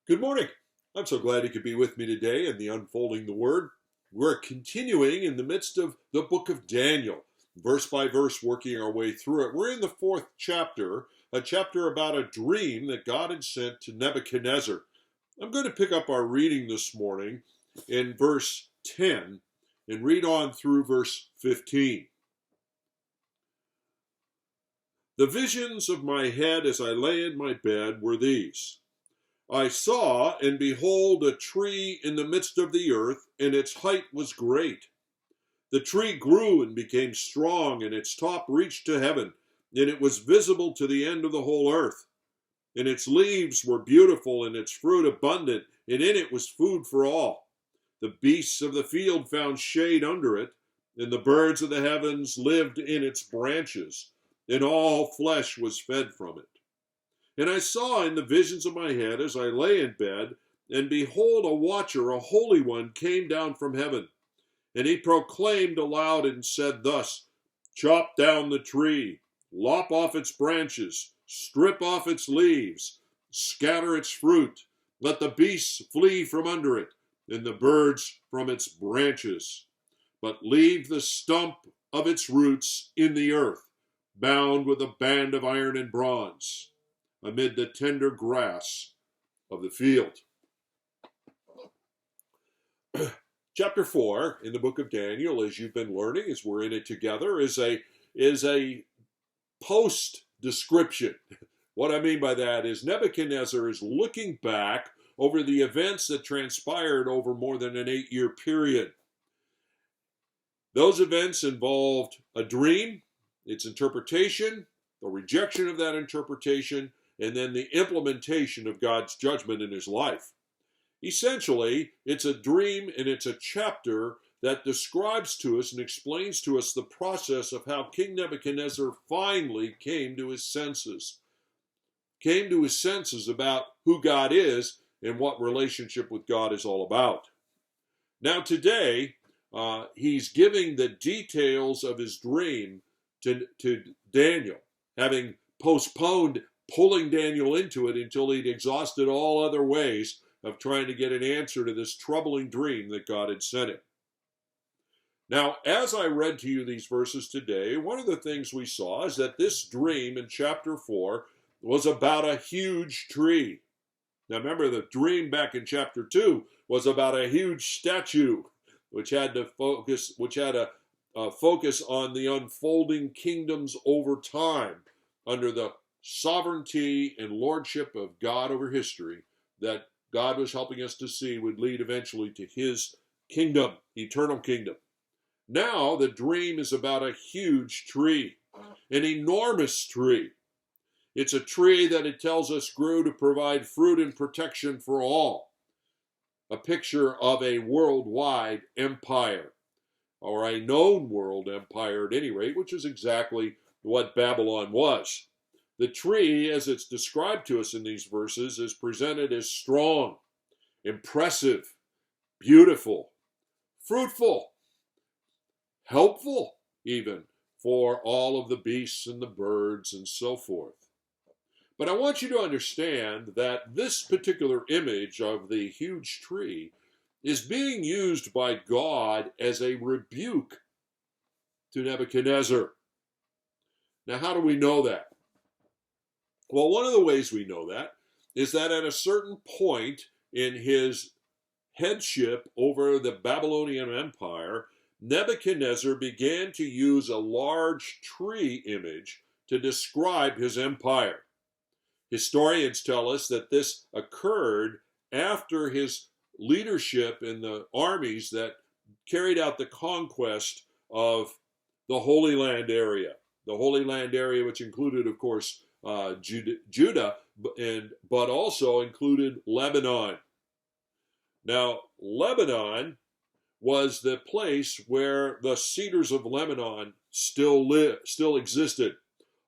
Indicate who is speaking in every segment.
Speaker 1: Good morning. I'm so glad you could be with me today in the Unfolding the Word. We're continuing in the midst of the book of Daniel, verse by verse, working our way through it. We're in the fourth chapter, a chapter about a dream that God had sent to Nebuchadnezzar. I'm going to pick up our reading this morning in verse 10 and read on through verse 15. The visions of my head as I lay in my bed were these. I saw, and behold, a tree in the midst of the earth, and its height was great. The tree grew and became strong, and its top reached to heaven, and it was visible to the end of the whole earth. And its leaves were beautiful, and its fruit abundant, and in it was food for all. The beasts of the field found shade under it, and the birds of the heavens lived in its branches, and all flesh was fed from it. And I saw in the visions of my head as I lay in bed, and behold, a watcher, a holy one, came down from heaven. And he proclaimed aloud and said thus, Chop down the tree, lop off its branches, strip off its leaves, scatter its fruit, let the beasts flee from under it, and the birds from its branches. But leave the stump of its roots in the earth, bound with a band of iron and bronze, amid the tender grass of the field. Chapter 4 in the book of Daniel, as you've been learning, as we're in it together, is a post description. What I mean by that is Nebuchadnezzar is looking back over the events that transpired over more than an 8-year period. Those events involved a dream, its interpretation, the rejection of that interpretation, and then the implementation of God's judgment in his life. Essentially, it's a dream and it's a chapter that describes to us and explains to us the process of how King Nebuchadnezzar finally came to his senses about who God is and what relationship with God is all about. Now today, he's giving the details of his dream to Daniel, having postponed pulling Daniel into it until he'd exhausted all other ways of trying to get an answer to this troubling dream that God had sent him. Now, as I read to you these verses today, one of the things we saw is that this dream in chapter 4 was about a huge tree. Now remember, the dream back in chapter 2 was about a huge statue, which had a focus on the unfolding kingdoms over time under the sovereignty and lordship of God over history that God was helping us to see would lead eventually to his kingdom, eternal kingdom. Now the dream is about a huge tree, an enormous tree. It's a tree that it tells us grew to provide fruit and protection for all. A picture of a worldwide empire, or a known world empire at any rate, which is exactly what Babylon was. The tree, as it's described to us in these verses, is presented as strong, impressive, beautiful, fruitful, helpful even for all of the beasts and the birds and so forth. But I want you to understand that this particular image of the huge tree is being used by God as a rebuke to Nebuchadnezzar. Now, how do we know that? Well, one of the ways we know that is that at a certain point in his headship over the Babylonian Empire, Nebuchadnezzar began to use a large tree image to describe his empire. Historians tell us that this occurred after his leadership in the armies that carried out the conquest of the Holy Land area. The Holy Land area, which included, of course, Judah, but also included Lebanon. Now, Lebanon was the place where the Cedars of Lebanon still existed,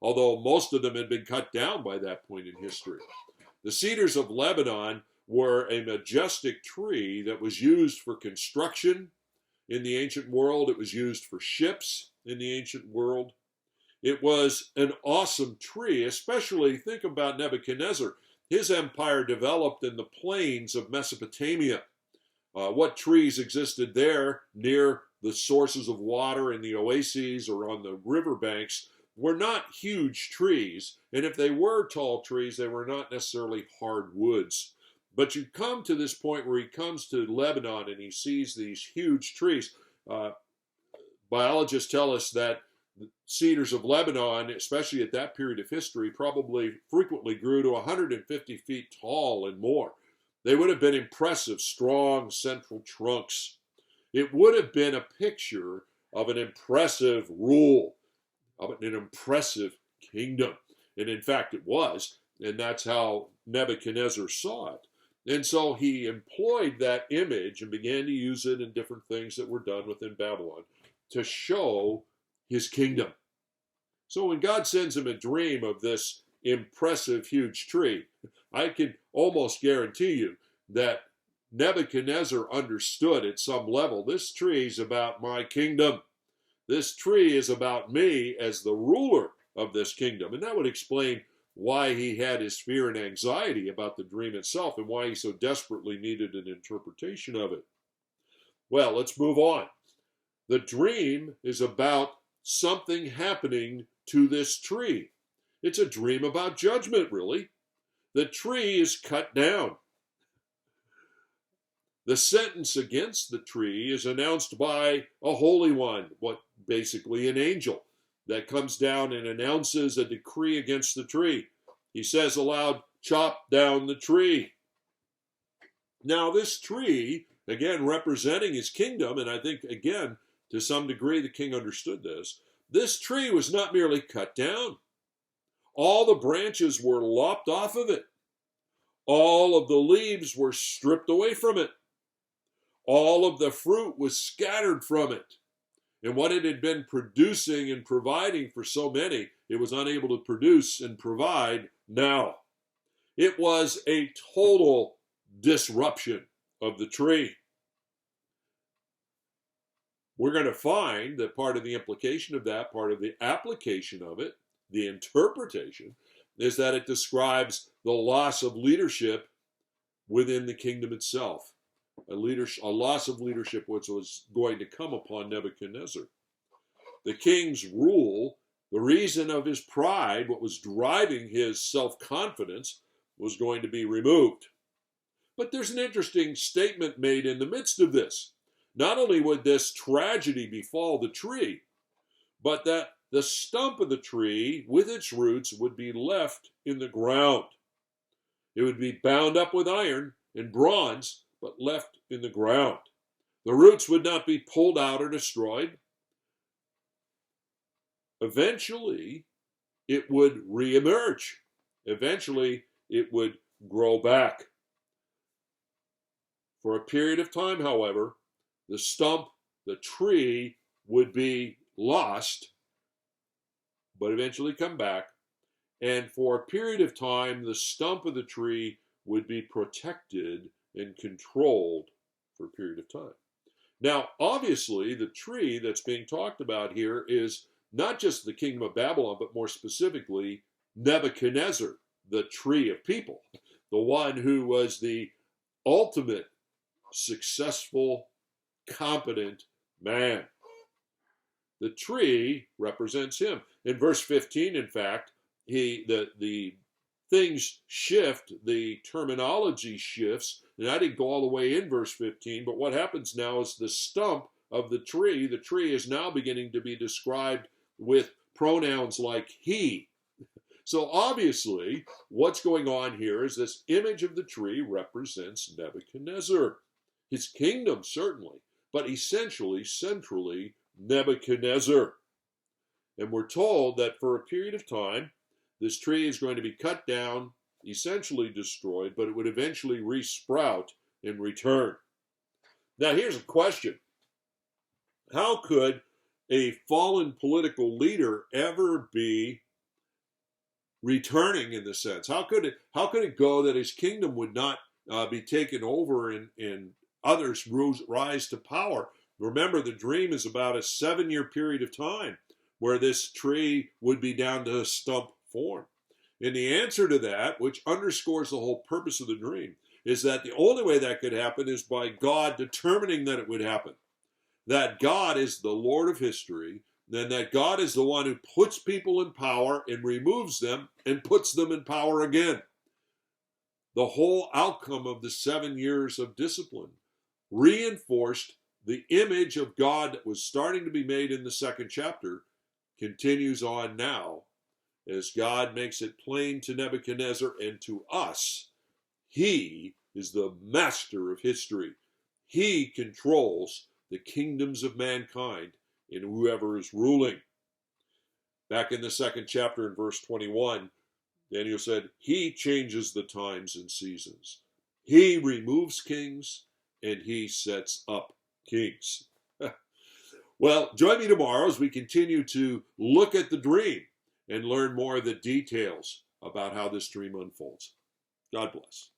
Speaker 1: although most of them had been cut down by that point in history. The Cedars of Lebanon were a majestic tree that was used for construction in the ancient world. It was used for ships in the ancient world. It was an awesome tree, especially think about Nebuchadnezzar. his empire developed in the plains of Mesopotamia. What trees existed there near the sources of water in the oases or on the riverbanks were not huge trees, and if they were tall trees, they were not necessarily hardwoods. But you come to this point where he comes to Lebanon and he sees these huge trees. Biologists tell us that cedars of Lebanon, especially at that period of history, probably frequently grew to 150 feet tall and more. They would have been impressive, strong central trunks. It would have been a picture of an impressive rule, of an impressive kingdom. And in fact, it was. And that's how Nebuchadnezzar saw it. And so he employed that image and began to use it in different things that were done within Babylon to show his kingdom. So when God sends him a dream of this impressive, huge tree, I can almost guarantee you that Nebuchadnezzar understood at some level, this tree is about my kingdom. This tree is about me as the ruler of this kingdom. And that would explain why he had his fear and anxiety about the dream itself and why he so desperately needed an interpretation of it. Well, let's move on. The dream is about something happening to this tree. It's a dream about judgment, really. The tree is cut down. The sentence against the tree is announced by a holy one, basically an angel, that comes down and announces a decree against the tree. He says aloud, "Chop down the tree." Now this tree, again representing his kingdom, and I think again to some degree the king understood this tree was not merely cut down. All the branches were lopped off of it. All of the leaves were stripped away from it. All of the fruit was scattered from it. And what it had been producing and providing for so many, it was unable to produce and provide now. It was a total disruption of the tree. We're going to find that part of the implication of that, part of the application of it, the interpretation, is that it describes the loss of leadership within the kingdom itself. A loss of leadership which was going to come upon Nebuchadnezzar. The king's rule, the reason of his pride, what was driving his self-confidence, was going to be removed. But there's an interesting statement made in the midst of this. Not only would this tragedy befall the tree, but that the stump of the tree with its roots would be left in the ground. It would be bound up with iron and bronze, but left in the ground. The roots would not be pulled out or destroyed. Eventually, it would reemerge. Eventually, it would grow back. For a period of time, however, the stump, the tree, would be lost, but eventually come back. And for a period of time, the stump of the tree would be protected and controlled for a period of time. Now, obviously, the tree that's being talked about here is not just the kingdom of Babylon, but more specifically, Nebuchadnezzar, the tree of people, the one who was the ultimate successful, competent man. The tree represents him. In verse 15, in fact, the things shift, the terminology shifts, and I didn't go all the way in verse 15, but what happens now is the stump of the tree is now beginning to be described with pronouns like he. So obviously, what's going on here is this image of the tree represents Nebuchadnezzar, his kingdom certainly, but essentially, centrally, Nebuchadnezzar. And we're told that for a period of time, this tree is going to be cut down, essentially destroyed, but it would eventually resprout and return. Now, here's a question. How could a fallen political leader ever be returning in the sense? How could it go that his kingdom would not be taken over and others rise to power? Remember, the dream is about a 7-year period of time where this tree would be down to a stump form. And the answer to that, which underscores the whole purpose of the dream, is that the only way that could happen is by God determining that it would happen. That God is the Lord of history, and that God is the one who puts people in power and removes them and puts them in power again. The whole outcome of the 7 years of discipline reinforced the image of God that was starting to be made in the 2nd chapter, continues on now as God makes it plain to Nebuchadnezzar and to us. He is the master of history. He controls the kingdoms of mankind and whoever is ruling. Back in the 2nd chapter in verse 21, Daniel said, he changes the times and seasons. He removes kings and he sets up kings. Well, join me tomorrow as we continue to look at the dream and learn more of the details about how this dream unfolds. God bless.